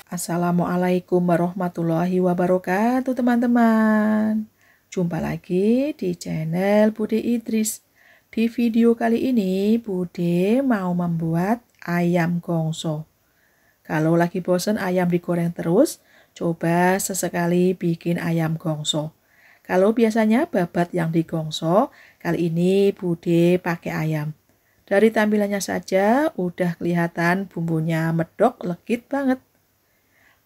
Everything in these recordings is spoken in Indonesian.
Assalamualaikum warahmatullahi wabarakatuh teman-teman. Jumpa lagi di channel Bude Idris. Di video kali ini Bude mau membuat ayam gongso. Kalau lagi bosen ayam digoreng terus, coba sesekali bikin ayam gongso. Kalau biasanya babat yang digongso, kali ini Bude pakai ayam. Dari tampilannya saja udah kelihatan bumbunya medok legit banget.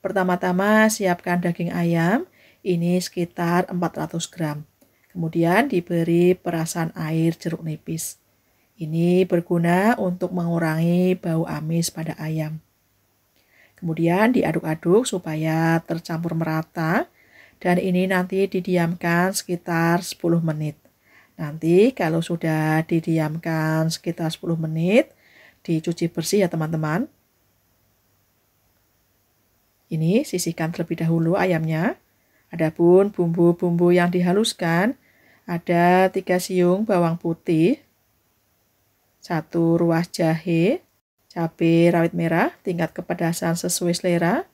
Pertama-tama siapkan daging ayam, ini sekitar 400 gram. Kemudian diberi perasan air jeruk nipis. Ini berguna untuk mengurangi bau amis pada ayam. Kemudian diaduk-aduk supaya tercampur merata. Dan ini nanti didiamkan sekitar 10 menit. Nanti kalau sudah didiamkan sekitar 10 menit, dicuci bersih ya teman-teman. Ini sisihkan terlebih dahulu ayamnya. Adapun bumbu-bumbu yang dihaluskan, ada 3 siung bawang putih, 1 ruas jahe, cabai rawit merah tingkat kepedasan sesuai selera,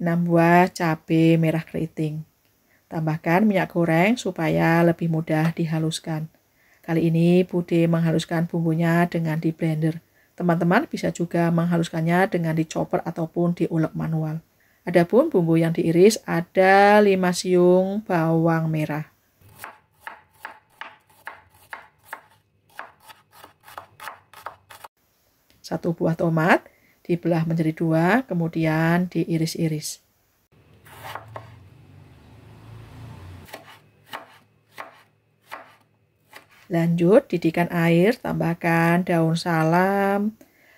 6 buah cabai merah keriting. Tambahkan minyak goreng supaya lebih mudah dihaluskan. Kali ini Bude menghaluskan bumbunya dengan di blender. Teman-teman bisa juga menghaluskannya dengan di chopper ataupun diulek manual. Adapun bumbu yang diiris ada 5 siung bawang merah. Satu buah tomat dibelah menjadi 2, kemudian diiris-iris. Lanjut didihkan air, tambahkan daun salam,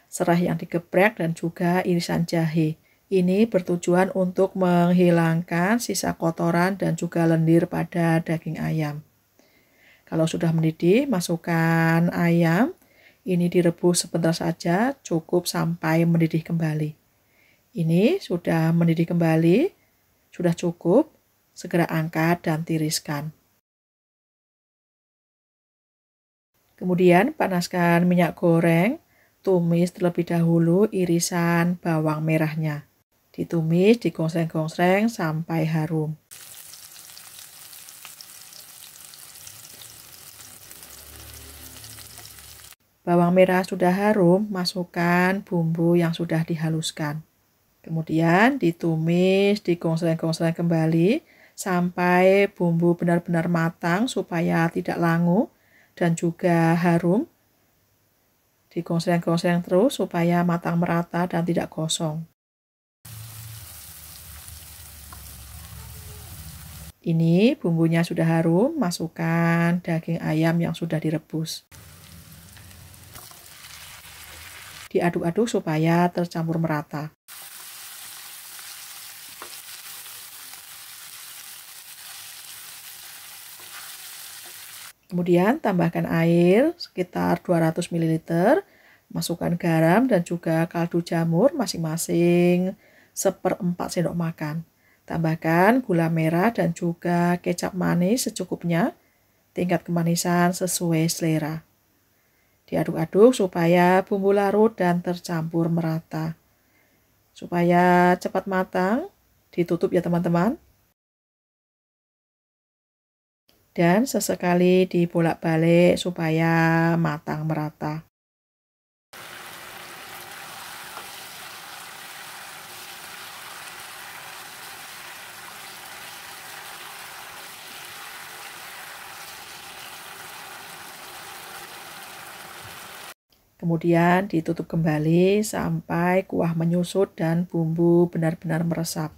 serai yang digeprek dan juga irisan jahe. Ini bertujuan untuk menghilangkan sisa kotoran dan juga lendir pada daging ayam. Kalau sudah mendidih, masukkan ayam. Ini direbus sebentar saja, cukup sampai mendidih kembali. Ini sudah mendidih kembali, sudah cukup. Segera angkat dan tiriskan. Kemudian panaskan minyak goreng, tumis terlebih dahulu irisan bawang merahnya. Ditumis, digoseng-goseng sampai harum. Bawang merah sudah harum, masukkan bumbu yang sudah dihaluskan. Kemudian ditumis, digoseng-goseng kembali sampai bumbu benar-benar matang supaya tidak langu dan juga harum. Digoseng-goseng terus supaya matang merata dan tidak gosong. Ini bumbunya sudah harum, masukkan daging ayam yang sudah direbus. Diaduk-aduk supaya tercampur merata. Kemudian tambahkan air sekitar 200 ml, masukkan garam dan juga kaldu jamur masing-masing 1/4 sendok makan. Tambahkan gula merah dan juga kecap manis secukupnya, tingkat kemanisan sesuai selera. Diaduk-aduk supaya bumbu larut dan tercampur merata. Supaya cepat matang, ditutup ya teman-teman. Dan sesekali dibolak-balik supaya matang merata. Kemudian ditutup kembali sampai kuah menyusut dan bumbu benar-benar meresap.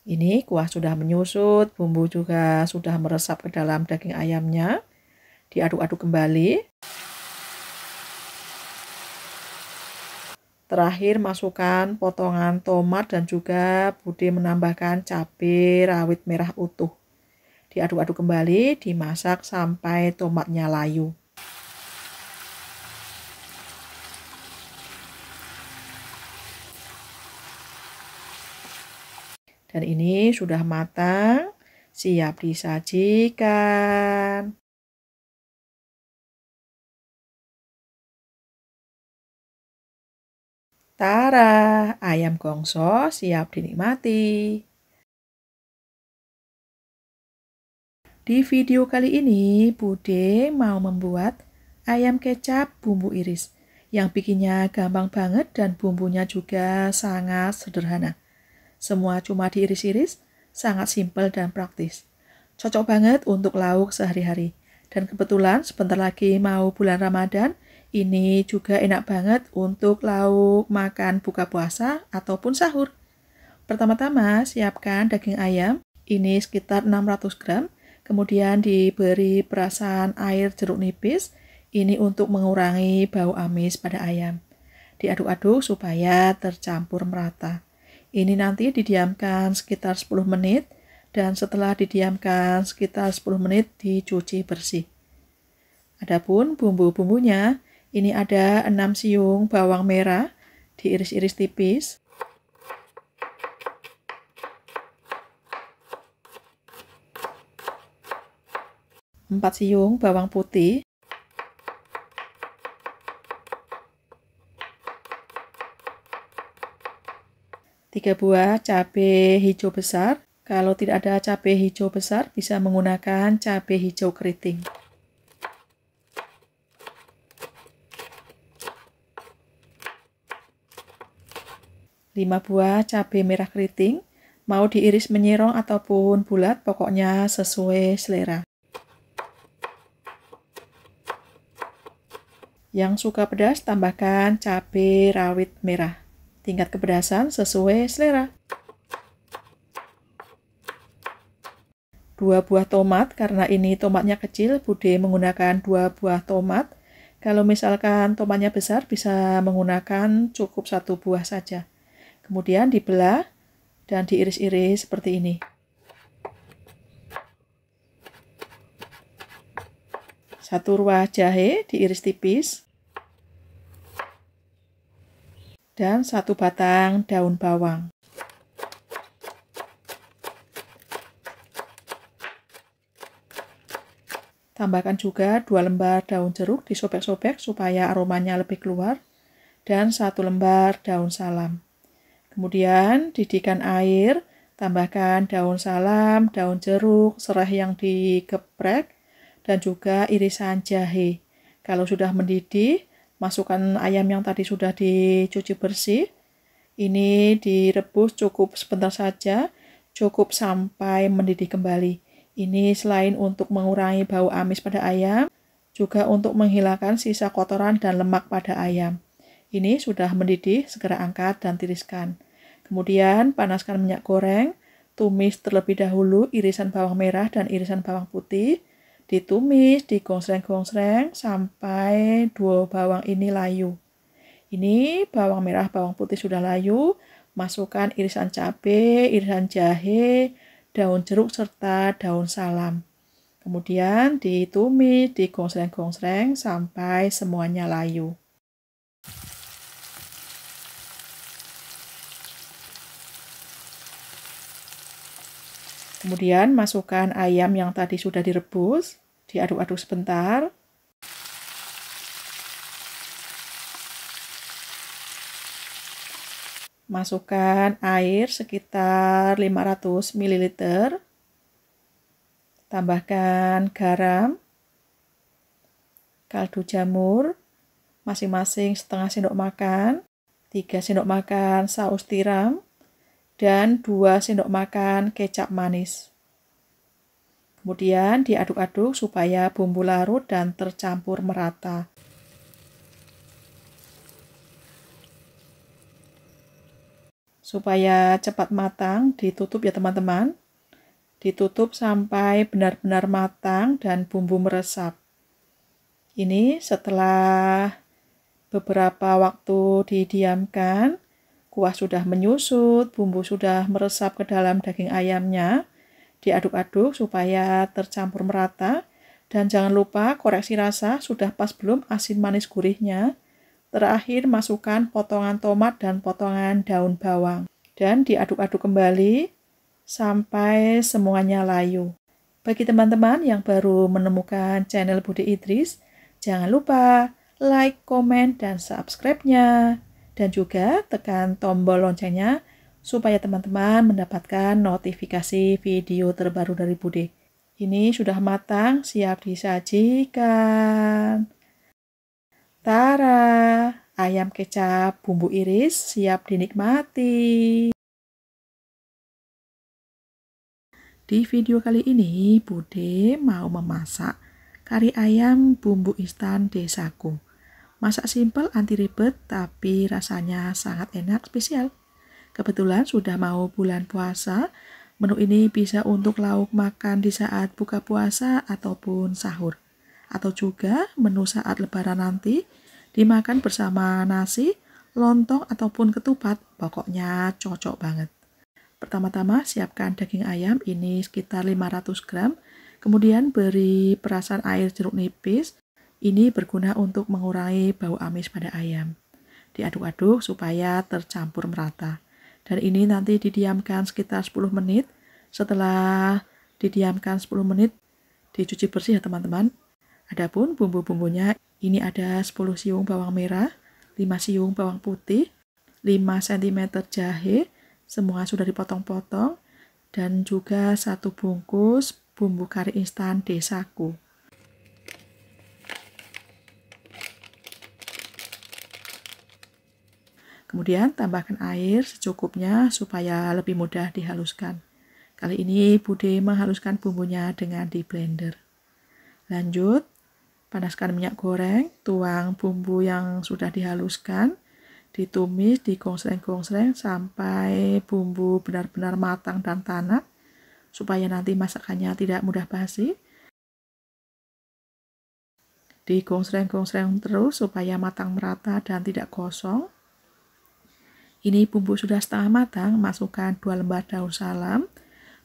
Ini kuah sudah menyusut, bumbu juga sudah meresap ke dalam daging ayamnya. Diaduk-aduk kembali. Terakhir masukkan potongan tomat dan juga Bude menambahkan cabai rawit merah utuh. Diaduk-aduk kembali, dimasak sampai tomatnya layu. Dan ini sudah matang, siap disajikan. Tara, ayam gongso siap dinikmati. Di video kali ini, Bude mau membuat ayam kecap bumbu iris yang bikinnya gampang banget dan bumbunya juga sangat sederhana. Semua cuma diiris-iris, sangat simpel dan praktis. Cocok banget untuk lauk sehari-hari. Dan kebetulan sebentar lagi mau bulan Ramadan, ini juga enak banget untuk lauk makan buka puasa ataupun sahur. Pertama-tama, siapkan daging ayam, ini sekitar 600 gram. Kemudian diberi perasan air jeruk nipis, ini untuk mengurangi bau amis pada ayam. Diaduk-aduk supaya tercampur merata. Ini nanti didiamkan sekitar 10 menit, dan setelah didiamkan sekitar 10 menit dicuci bersih. Adapun bumbu-bumbunya, ini ada 6 siung bawang merah, diiris-iris tipis. 4 siung bawang putih, 3 buah cabai hijau besar. Kalau tidak ada cabai hijau besar, bisa menggunakan cabai hijau keriting. 5 buah cabai merah keriting, mau diiris menyerong ataupun bulat, pokoknya sesuai selera. Yang suka pedas, tambahkan cabai rawit merah. Tingkat kepedasan sesuai selera. 2 buah tomat, karena ini tomatnya kecil, Bude menggunakan 2 buah tomat. Kalau misalkan tomatnya besar, bisa menggunakan cukup 1 buah saja. Kemudian dibelah dan diiris-iris seperti ini. 1 ruah jahe diiris tipis. Dan 1 batang daun bawang. Tambahkan juga 2 lembar daun jeruk, disobek-sobek supaya aromanya lebih keluar. Dan 1 lembar daun salam. Kemudian didihkan air, tambahkan daun salam, daun jeruk, serai yang digeprek, dan juga irisan jahe. Kalau sudah mendidih, masukkan ayam yang tadi sudah dicuci bersih. Ini direbus cukup sebentar saja, cukup sampai mendidih kembali. Ini selain untuk mengurangi bau amis pada ayam, juga untuk menghilangkan sisa kotoran dan lemak pada ayam. Ini sudah mendidih, segera angkat dan tiriskan. Kemudian panaskan minyak goreng, tumis terlebih dahulu irisan bawang merah dan irisan bawang putih. Ditumis, digonsreng-gonsreng sampai 2 bawang ini layu. Ini bawang merah, bawang putih sudah layu, masukkan irisan cabai, irisan jahe, daun jeruk, serta daun salam. Kemudian ditumis, digonsreng-gonsreng sampai semuanya layu. Kemudian masukkan ayam yang tadi sudah direbus, diaduk-aduk sebentar. Masukkan air sekitar 500 ml. Tambahkan garam, kaldu jamur, masing-masing setengah sendok makan, 3 sendok makan saus tiram, dan 2 sendok makan kecap manis. Kemudian diaduk-aduk supaya bumbu larut dan tercampur merata. Supaya cepat matang, ditutup ya teman-teman. Ditutup sampai benar-benar matang dan bumbu meresap. Ini setelah beberapa waktu didiamkan, kuah sudah menyusut, bumbu sudah meresap ke dalam daging ayamnya. Diaduk-aduk supaya tercampur merata. Dan jangan lupa koreksi rasa, sudah pas belum asin manis gurihnya. Terakhir masukkan potongan tomat dan potongan daun bawang. Dan diaduk-aduk kembali sampai semuanya layu. Bagi teman-teman yang baru menemukan channel Bude Idris, jangan lupa like, komen, dan subscribe-nya. dan juga tekan tombol loncengnya supaya teman-teman mendapatkan notifikasi video terbaru dari Bude. Ini sudah matang, siap disajikan. Tara, ayam kecap bumbu iris siap dinikmati. Di video kali ini, Bude mau memasak kari ayam bumbu instan desaku. Masak simpel, anti ribet, tapi rasanya sangat enak, spesial. Kebetulan sudah mau bulan puasa, menu ini bisa untuk lauk makan di saat buka puasa ataupun sahur. Atau juga menu saat lebaran nanti, dimakan bersama nasi, lontong ataupun ketupat, pokoknya cocok banget. Pertama-tama siapkan daging ayam, ini sekitar 500 gram, kemudian beri perasan air jeruk nipis. Ini berguna untuk mengurangi bau amis pada ayam. Diaduk-aduk supaya tercampur merata. Dan ini nanti didiamkan sekitar 10 menit. Setelah didiamkan 10 menit, dicuci bersih ya teman-teman. Adapun bumbu-bumbunya, ini ada 10 siung bawang merah, 5 siung bawang putih, 5 cm jahe, semua sudah dipotong-potong, dan juga 1 bungkus bumbu kari instan desaku. Kemudian tambahkan air secukupnya supaya lebih mudah dihaluskan. Kali ini Bude menghaluskan bumbunya dengan di blender. Lanjut, panaskan minyak goreng, tuang bumbu yang sudah dihaluskan, ditumis, digonsreng-gonsreng sampai bumbu benar-benar matang dan tanak, supaya nanti masakannya tidak mudah basi. Digonsreng-gonsreng terus supaya matang merata dan tidak gosong. Ini bumbu sudah setengah matang, masukkan 2 lembar daun salam,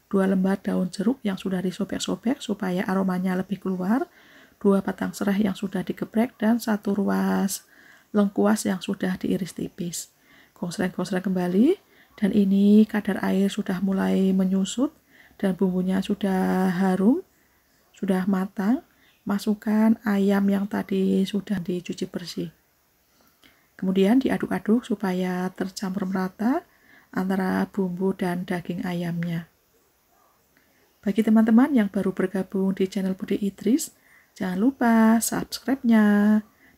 2 lembar daun jeruk yang sudah disobek-sobek supaya aromanya lebih keluar, 2 batang serai yang sudah digeprek, dan 1 ruas lengkuas yang sudah diiris tipis. Gosreng-gosreng kembali, dan ini kadar air sudah mulai menyusut dan bumbunya sudah harum, sudah matang. Masukkan ayam yang tadi sudah dicuci bersih. Kemudian diaduk-aduk supaya tercampur merata antara bumbu dan daging ayamnya. Bagi teman-teman yang baru bergabung di channel Bude Idris, jangan lupa subscribe-nya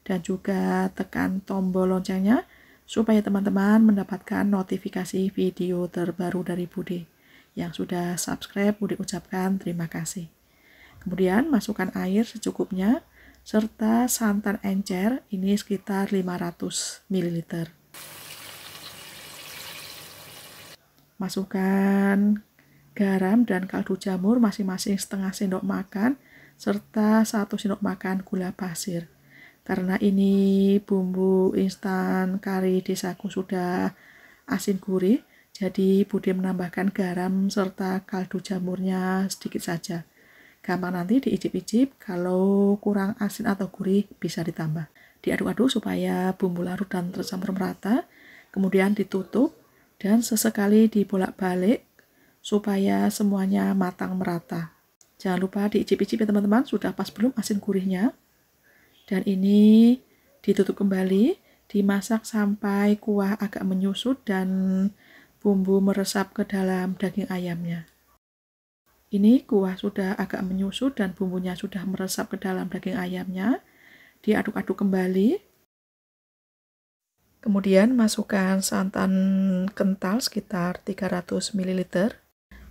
dan juga tekan tombol loncengnya supaya teman-teman mendapatkan notifikasi video terbaru dari Bude. Yang sudah subscribe, Bude ucapkan terima kasih. Kemudian masukkan air secukupnya serta santan encer, ini sekitar 500 ml. Masukkan garam dan kaldu jamur masing-masing setengah sendok makan serta 1 sendok makan gula pasir. Karena ini bumbu instan kari desaku sudah asin gurih, jadi Bude menambahkan garam serta kaldu jamurnya sedikit saja. Gampang nanti diicip-icip, kalau kurang asin atau gurih bisa ditambah. Diaduk-aduk supaya bumbu larut dan tercampur merata, kemudian ditutup dan sesekali dibolak-balik supaya semuanya matang merata. Jangan lupa diicip-icip ya teman-teman, sudah pas belum asin gurihnya. Dan ini ditutup kembali, dimasak sampai kuah agak menyusut dan bumbu meresap ke dalam daging ayamnya. Ini kuah sudah agak menyusut dan bumbunya sudah meresap ke dalam daging ayamnya. Diaduk-aduk kembali. Kemudian masukkan santan kental sekitar 300 ml.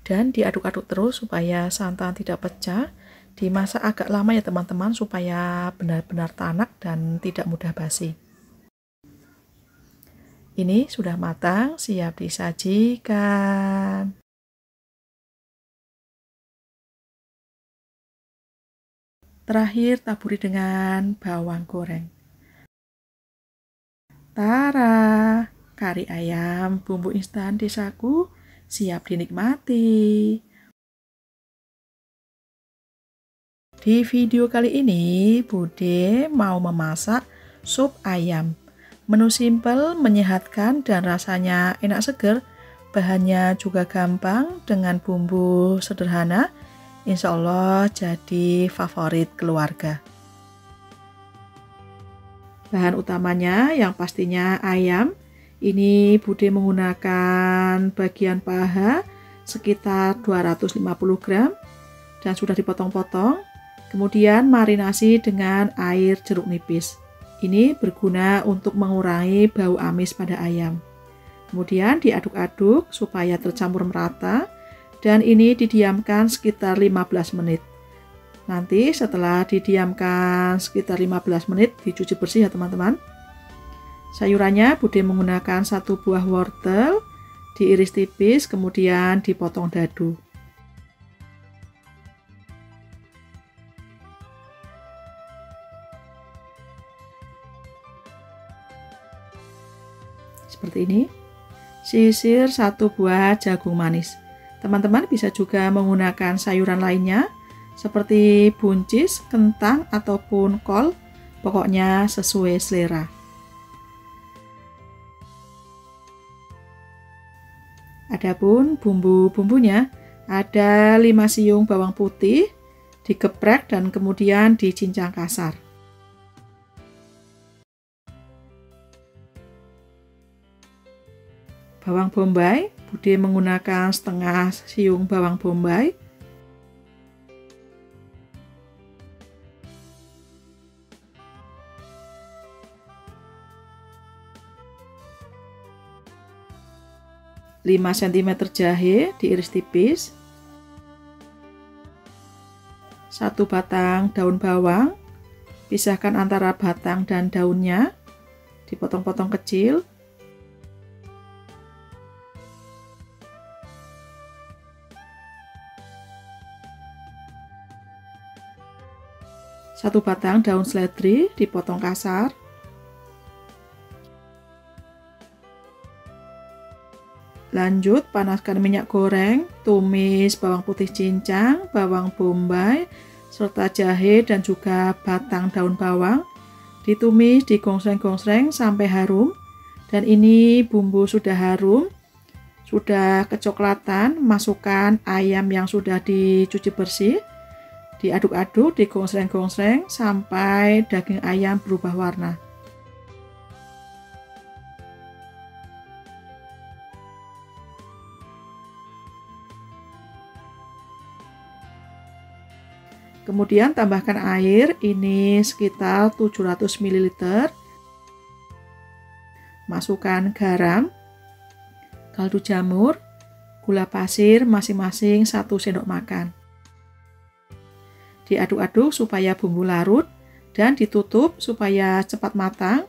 Dan diaduk-aduk terus supaya santan tidak pecah. Dimasak agak lama ya teman-teman supaya benar-benar tanak dan tidak mudah basi. Ini sudah matang, siap disajikan. Terakhir taburi dengan bawang goreng. Tara, kari ayam bumbu instan desaku siap dinikmati. Di video kali ini Bude mau memasak sup ayam. Menu simpel, menyehatkan dan rasanya enak seger. Bahannya juga gampang dengan bumbu sederhana. Insya Allah jadi favorit keluarga. Bahan utamanya yang pastinya ayam. Ini Bude menggunakan bagian paha sekitar 250 gram dan sudah dipotong-potong. Kemudian marinasi dengan air jeruk nipis. Ini berguna untuk mengurangi bau amis pada ayam. Kemudian diaduk-aduk supaya tercampur merata dan ini didiamkan sekitar 15 menit. Nanti setelah didiamkan sekitar 15 menit dicuci bersih ya teman-teman. Sayurannya Bude menggunakan 1 buah wortel, diiris tipis kemudian dipotong dadu. Seperti ini. Sisir 1 buah jagung manis. Teman-teman bisa juga menggunakan sayuran lainnya seperti buncis, kentang ataupun kol, pokoknya sesuai selera. Adapun bumbu-bumbunya ada 5 siung bawang putih digeprek dan kemudian dicincang kasar. Bawang bombay, Bude menggunakan setengah siung bawang bombay. Lima cm jahe diiris tipis. 1 batang daun bawang, pisahkan antara batang dan daunnya, dipotong-potong kecil. 1 batang daun seledri dipotong kasar. Lanjut panaskan minyak goreng, tumis bawang putih cincang, bawang bombay, serta jahe dan juga batang daun bawang. Ditumis, digongsreng-gongsreng sampai harum. Dan ini bumbu sudah harum, sudah kecoklatan, masukkan ayam yang sudah dicuci bersih. Diaduk-aduk, digongsreng-gongsreng sampai daging ayam berubah warna. Kemudian tambahkan air, ini sekitar 700 ml. Masukkan garam, kaldu jamur, gula pasir masing-masing 1 sendok makan. Diaduk-aduk supaya bumbu larut dan ditutup supaya cepat matang.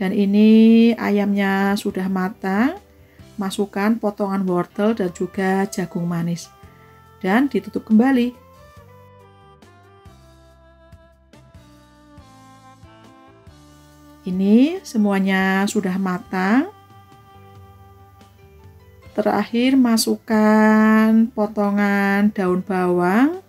Dan ini ayamnya sudah matang. Masukkan potongan wortel dan juga jagung manis dan ditutup kembali. Ini semuanya sudah matang. Terakhir masukkan potongan daun bawang,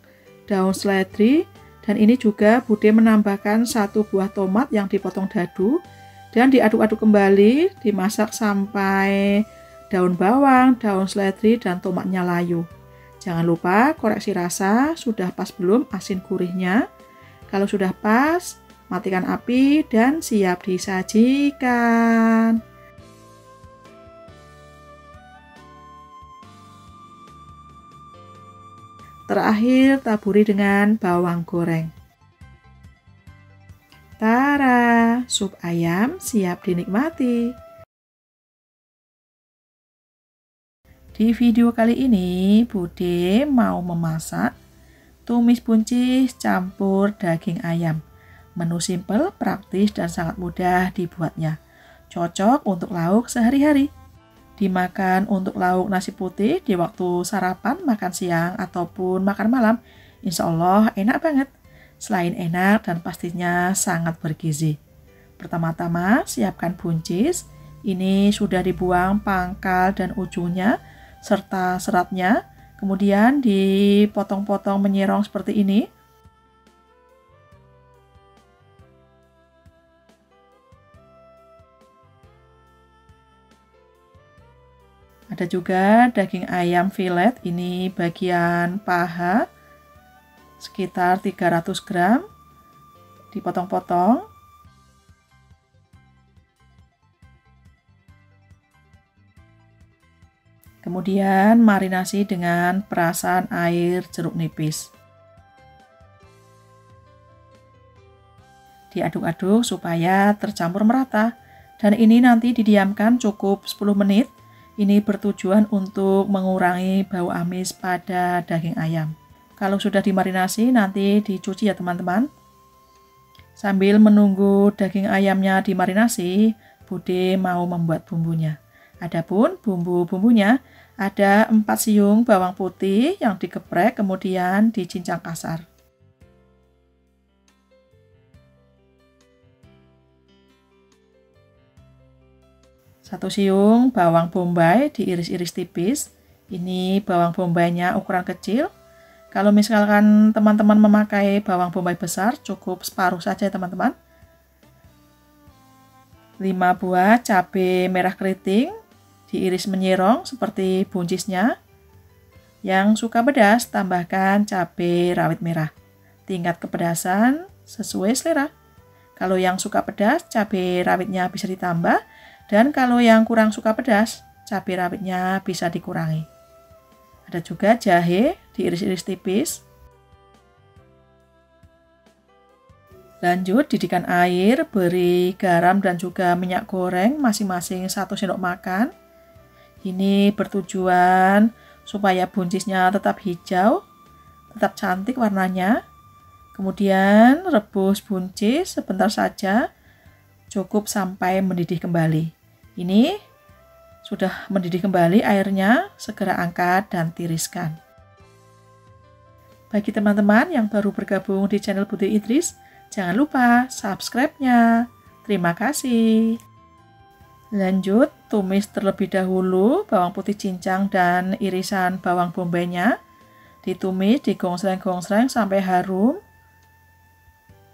daun seledri, dan ini juga Bude menambahkan 1 buah tomat yang dipotong dadu dan diaduk-aduk kembali, dimasak sampai daun bawang, daun seledri, dan tomatnya layu. Jangan lupa koreksi rasa, sudah pas belum asin gurihnya. Kalau sudah pas, matikan api dan siap disajikan. Terakhir taburi dengan bawang goreng. Tara, sup ayam siap dinikmati. Di video kali ini Bude mau memasak tumis buncis campur daging ayam. Menu simple, praktis, dan sangat mudah dibuatnya. Cocok untuk lauk sehari-hari. Dimakan untuk lauk nasi putih di waktu sarapan, makan siang, ataupun makan malam. Insya Allah enak banget. Selain enak dan pastinya sangat bergizi. Pertama-tama siapkan buncis. Ini sudah dibuang pangkal dan ujungnya serta seratnya. Kemudian dipotong-potong menyerong seperti ini. Ada juga daging ayam filet, ini bagian paha sekitar 300 gram. dipotong-potong. Kemudian marinasi dengan perasan air jeruk nipis. Diaduk-aduk supaya tercampur merata. Dan ini nanti didiamkan cukup 10 menit. Ini bertujuan untuk mengurangi bau amis pada daging ayam. Kalau sudah dimarinasi nanti dicuci ya teman-teman. Sambil menunggu daging ayamnya dimarinasi, Bude mau membuat bumbunya. Adapun bumbu-bumbunya ada 4 siung bawang putih yang digeprek kemudian dicincang kasar. 1 siung bawang bombay diiris-iris tipis. Ini bawang bombaynya ukuran kecil. Kalau misalkan teman-teman memakai bawang bombay besar, cukup separuh saja teman-teman. 5 buah cabai merah keriting, diiris menyerong seperti buncisnya. Yang suka pedas, tambahkan cabai rawit merah. Tingkat kepedasan sesuai selera. Kalau yang suka pedas, cabai rawitnya bisa ditambah. Dan kalau yang kurang suka pedas, cabai rawitnya bisa dikurangi. Ada juga jahe diiris-iris tipis. Lanjut didihkan air, beri garam dan juga minyak goreng masing-masing 1 sendok makan. Ini bertujuan supaya buncisnya tetap hijau, tetap cantik warnanya. Kemudian rebus buncis sebentar saja, cukup sampai mendidih kembali. Ini sudah mendidih kembali airnya, segera angkat dan tiriskan. Bagi teman-teman yang baru bergabung di channel Bude Idris, jangan lupa subscribe-nya. Terima kasih. Lanjut, tumis terlebih dahulu bawang putih cincang dan irisan bawang bombaynya. Ditumis, digongsreng-gongsreng sampai harum.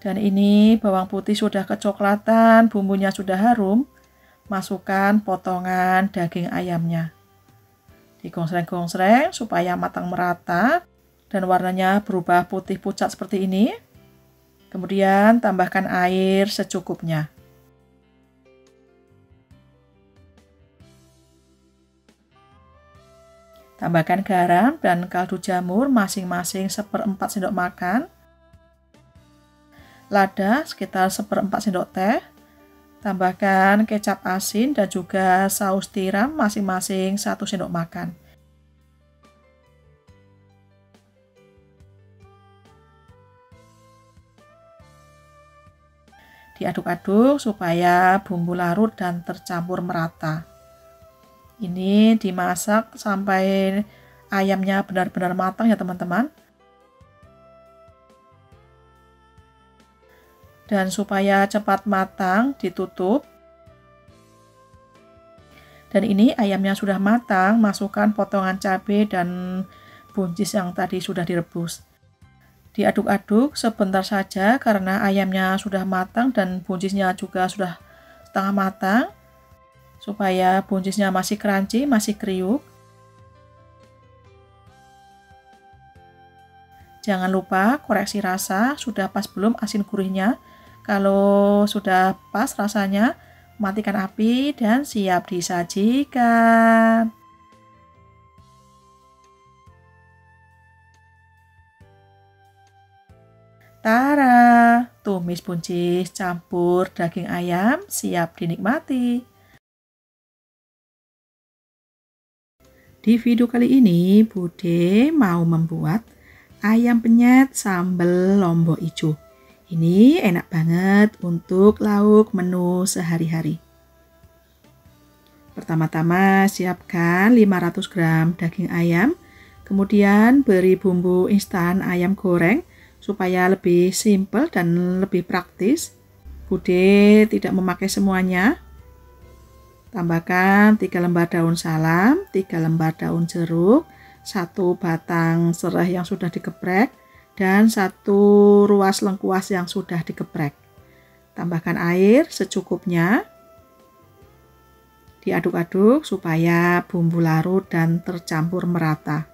Dan ini bawang putih sudah kecoklatan, bumbunya sudah harum. Masukkan potongan daging ayamnya. Digongsreng-gongsreng supaya matang merata dan warnanya berubah putih pucat seperti ini. Kemudian tambahkan air secukupnya. Tambahkan garam dan kaldu jamur masing-masing 1/4 sendok makan. Lada sekitar 1/4 sendok teh. Tambahkan kecap asin dan juga saus tiram masing-masing 1 sendok makan. Diaduk-aduk supaya bumbu larut dan tercampur merata. Ini dimasak sampai ayamnya benar-benar matang ya teman-teman. Dan supaya cepat matang, ditutup. Dan ini ayamnya sudah matang, masukkan potongan cabai dan buncis yang tadi sudah direbus. Diaduk-aduk sebentar saja karena ayamnya sudah matang dan buncisnya juga sudah setengah matang. Supaya buncisnya masih crunchy, masih kriuk. Jangan lupa koreksi rasa, sudah pas belum asin gurihnya. Kalau sudah pas rasanya, matikan api dan siap disajikan. Tara, tumis buncis campur daging ayam siap dinikmati. Di video kali ini, Bude mau membuat ayam penyet sambal lombok ijo. Ini enak banget untuk lauk menu sehari-hari. Pertama-tama siapkan 500 gram daging ayam, kemudian beri bumbu instan ayam goreng supaya lebih simpel dan lebih praktis. Bude tidak memakai semuanya. Tambahkan 3 lembar daun salam, 3 lembar daun jeruk, 1 batang serai yang sudah digeprek, dan 1 ruas lengkuas yang sudah digeprek. Tambahkan air secukupnya. Diaduk-aduk supaya bumbu larut dan tercampur merata.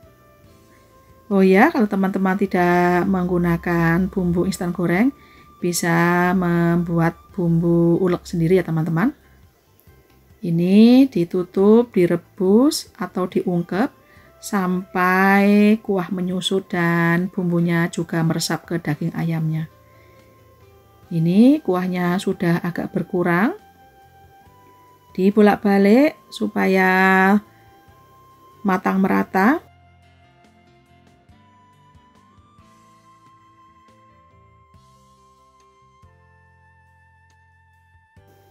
Oh ya, kalau teman-teman tidak menggunakan bumbu instan goreng, bisa membuat bumbu ulek sendiri ya teman-teman. Ini ditutup, direbus atau diungkep sampai kuah menyusut dan bumbunya juga meresap ke daging ayamnya. Ini kuahnya sudah agak berkurang. Dibolak-balik supaya matang merata.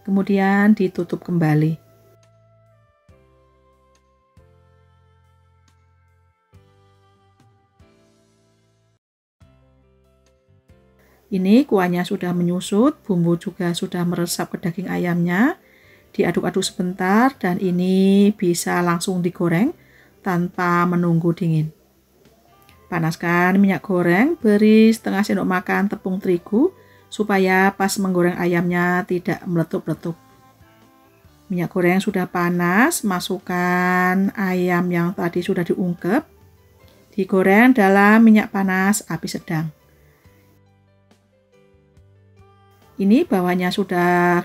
Kemudian ditutup kembali. Ini kuahnya sudah menyusut, bumbu juga sudah meresap ke daging ayamnya. Diaduk-aduk sebentar dan ini bisa langsung digoreng tanpa menunggu dingin. Panaskan minyak goreng, beri setengah sendok makan tepung terigu supaya pas menggoreng ayamnya tidak meletup-letup. Minyak goreng sudah panas, masukkan ayam yang tadi sudah diungkep. Digoreng dalam minyak panas api sedang. Ini bawahnya sudah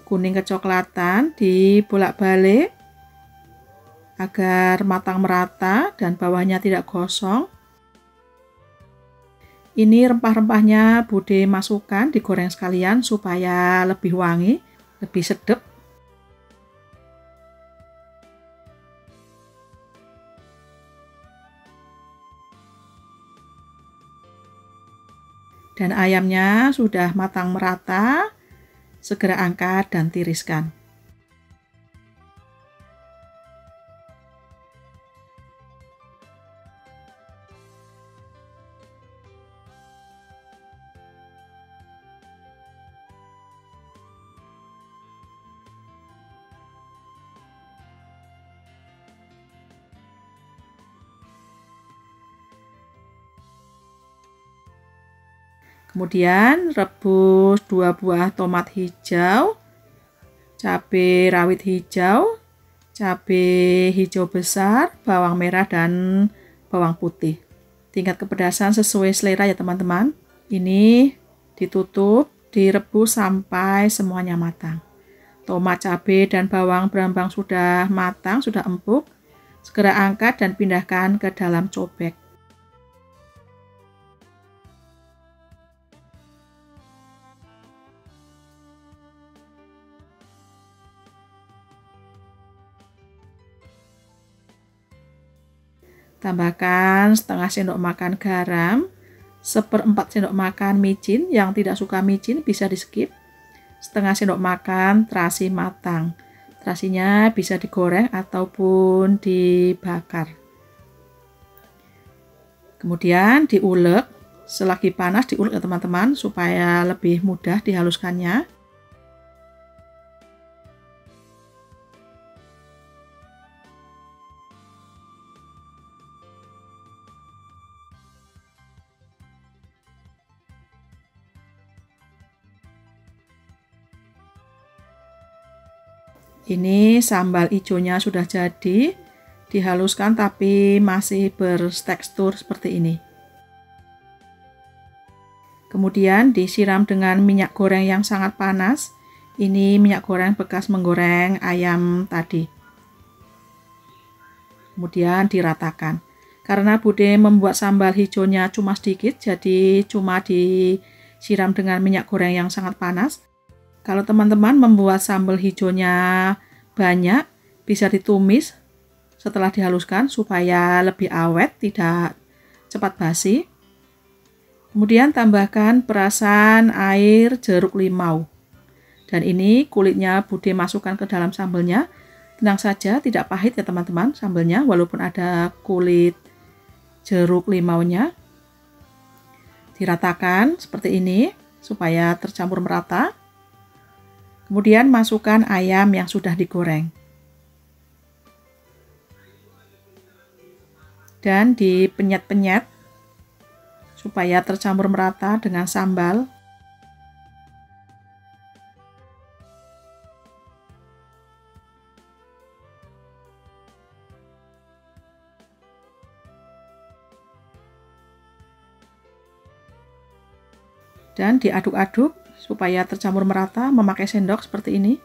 kuning kecoklatan, dibolak-balik agar matang merata dan bawahnya tidak gosong. Ini rempah-rempahnya Bude masukkan, digoreng sekalian supaya lebih wangi, lebih sedap. Dan ayamnya sudah matang merata, segera angkat dan tiriskan. Kemudian rebus 2 buah tomat hijau, cabai rawit hijau, cabai hijau besar, bawang merah dan bawang putih. Tingkat kepedasan sesuai selera ya teman-teman. Ini ditutup, direbus sampai semuanya matang. Tomat, cabai dan bawang brambang sudah matang, sudah empuk. Segera angkat dan pindahkan ke dalam cobek. Tambahkan setengah sendok makan garam, 1/4 sendok makan micin, yang tidak suka micin bisa di skip, setengah sendok makan terasi matang. Terasinya bisa digoreng ataupun dibakar. Kemudian diulek, selagi panas diulek ya teman-teman supaya lebih mudah dihaluskannya. Ini sambal hijaunya sudah jadi, dihaluskan tapi masih bertekstur seperti ini. Kemudian disiram dengan minyak goreng yang sangat panas. Ini minyak goreng bekas menggoreng ayam tadi. Kemudian diratakan. Karena Bude membuat sambal hijaunya cuma sedikit, jadi cuma disiram dengan minyak goreng yang sangat panas. Kalau teman-teman membuat sambal hijaunya banyak, bisa ditumis setelah dihaluskan supaya lebih awet, tidak cepat basi. Kemudian tambahkan perasan air jeruk limau. Dan ini kulitnya Bude masukkan ke dalam sambalnya. Tenang saja, tidak pahit ya teman-teman sambalnya, walaupun ada kulit jeruk limaunya. Diratakan seperti ini supaya tercampur merata. Kemudian masukkan ayam yang sudah digoreng. Dan dipenyet-penyet supaya tercampur merata dengan sambal. Dan diaduk-aduk supaya tercampur merata memakai sendok seperti ini.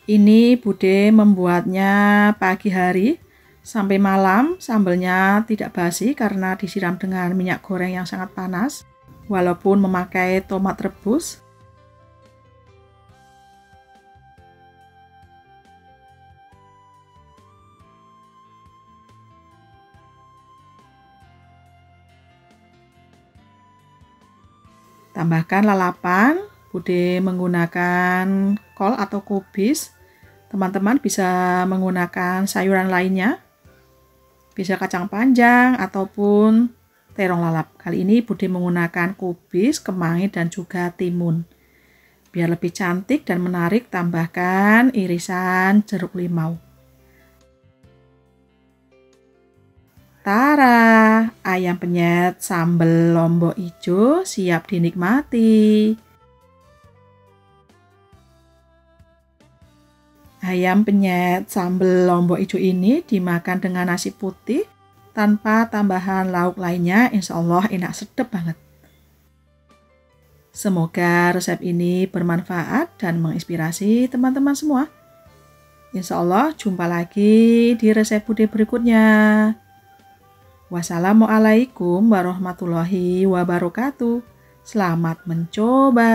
Ini Bude membuatnya pagi hari sampai malam. Sambelnya tidak basi karena disiram dengan minyak goreng yang sangat panas. Walaupun memakai tomat rebus. Tambahkan lalapan, Bude menggunakan kol atau kubis. Teman-teman bisa menggunakan sayuran lainnya. Bisa kacang panjang ataupun terong lalap. Kali ini Bude menggunakan kubis, kemangi, dan juga timun. Biar lebih cantik dan menarik, tambahkan irisan jeruk limau. Tara, ayam penyet sambal lombok hijau siap dinikmati. Ayam penyet sambal lombok hijau ini dimakan dengan nasi putih tanpa tambahan lauk lainnya, insya Allah enak sedap banget. Semoga resep ini bermanfaat dan menginspirasi teman-teman semua. Insya Allah jumpa lagi di resep Bude berikutnya. Wassalamualaikum warahmatullahi wabarakatuh. Selamat mencoba.